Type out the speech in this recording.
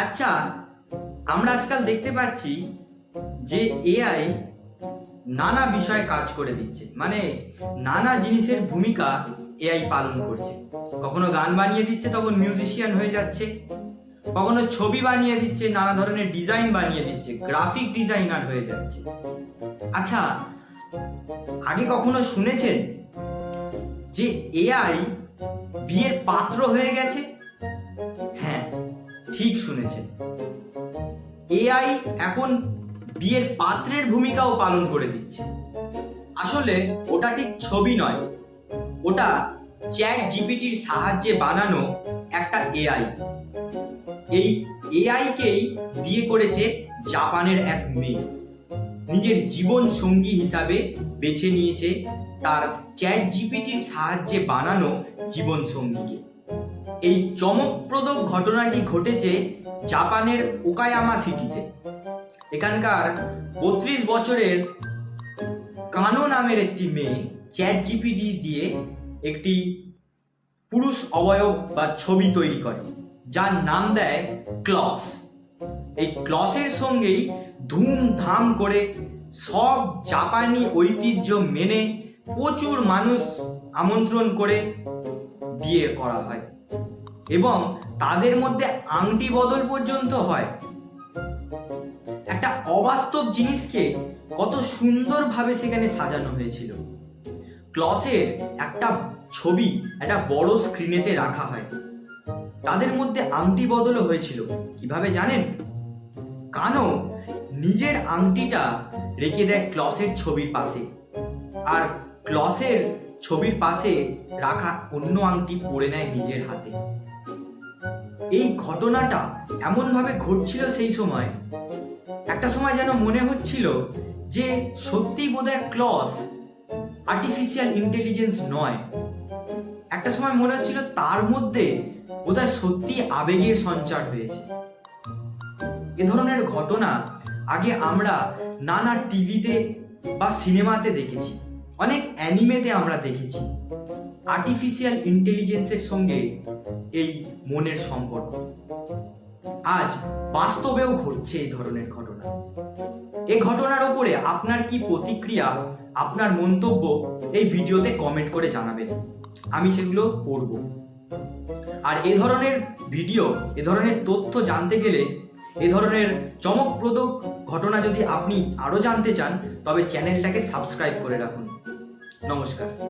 আচ্ছা, আমরা আজকাল দেখতে পাচ্ছি যে এআই নানা বিষয়ে কাজ করে দিচ্ছে, মানে নানা জিনিসের ভূমিকা এআই পালন করছে। কখনো গান বানিয়ে দিচ্ছে, তখন মিউজিশিয়ান হয়ে যাচ্ছে। কখনো ছবি বানিয়ে দিচ্ছে, নানা ধরনের ডিজাইন বানিয়ে দিচ্ছে, গ্রাফিক ডিজাইনার হয়ে যাচ্ছে। আচ্ছা, আগে কখনো শুনেছেন যে এআই বিয়ের পাত্র হয়ে গেছে? হ্যাঁ, ঠিক শুনেছেন। এআই এখন বিয়ের পাত্রের ভূমিকাও পালন করে দিচ্ছে। আসলে ওটা ঠিক ছবি নয়, ওটা চ্যাট জিপিটির সাহায্যে বানানো একটা এআই। এই এআইকেই বিয়ে করেছে জাপানের এক মেয়ে। নিজের জীবন সঙ্গী হিসাবে বেছে নিয়েছে তার চ্যাট জিপিটির সাহায্যে বানানো জীবন সঙ্গীকে। এই চমকপ্রদ ঘটনাটি ঘটেছে জাপানের ওকায়ামা সিটিতে। এখানকার 32 বছরের কানো নামের একটি মেয়ে চ্যাট জিপিটি দিয়ে একটি পুরুষ অবয়ব বা ছবি তৈরি করে, যার নাম দেয় ক্লস। এই ক্লসের সঙ্গেই ধুমধাম করে সব জাপানি ঐতিহ্য মেনে প্রচুর মানুষ আমন্ত্রণ করে বিয়ে করা হয় এবং তাদের মধ্যে আংটি বদল পর্যন্ত হয়। একটা অবাস্তব জিনিসকে কত সুন্দরভাবে সেখানে সাজানো হয়েছিল। ক্লসের একটা ছবি একটা বড় স্ক্রিনেতে রাখা হয়। তাদের মধ্যে আংটি বদলও হয়েছিল। কিভাবে জানেন? কানো নিজের আংটিটা রেখে দেয় ক্লসের ছবির পাশে, আর ক্লসের ছবির পাশে রাখা অন্য আংটি পরে নেয় নিজের হাতে। এই ঘটনাটা এমনভাবে ঘটছিল সেই সময়, একটা সময় যেন মনে হচ্ছিল যে সত্যি বোধহয় ক্লস আর্টিফিশিয়াল ইন্টেলিজেন্স নয়। একটা সময় মনে হচ্ছিল তার মধ্যে বোধহয় সত্যি আবেগের সঞ্চার হয়েছে। এ ধরনের ঘটনা আগে আমরা নানা টিভিতে বা সিনেমাতে দেখেছি, অনেক অ্যানিমেতে আমরা দেখেছি। আর্টিফিশিয়াল ইন্টেলিজেন্সের সঙ্গে এই মনের সম্পর্ক আজ বাস্তবেও ঘটছে। এই ধরনের ঘটনা, এই ঘটনার উপরে আপনার কি প্রতিক্রিয়া, আপনার মন্তব্য এই ভিডিওতে কমেন্ট করে জানাবেন, আমি সেগুলো পড়ব। আর এ ধরনের ভিডিও, এ ধরনের তথ্য জানতে গেলে, এ ধরনের চমকপ্রদ ঘটনা যদি আপনি আরো জানতে চান, তবে চ্যানেলটাকে সাবস্ক্রাইব করে রাখুন। নমস্কার।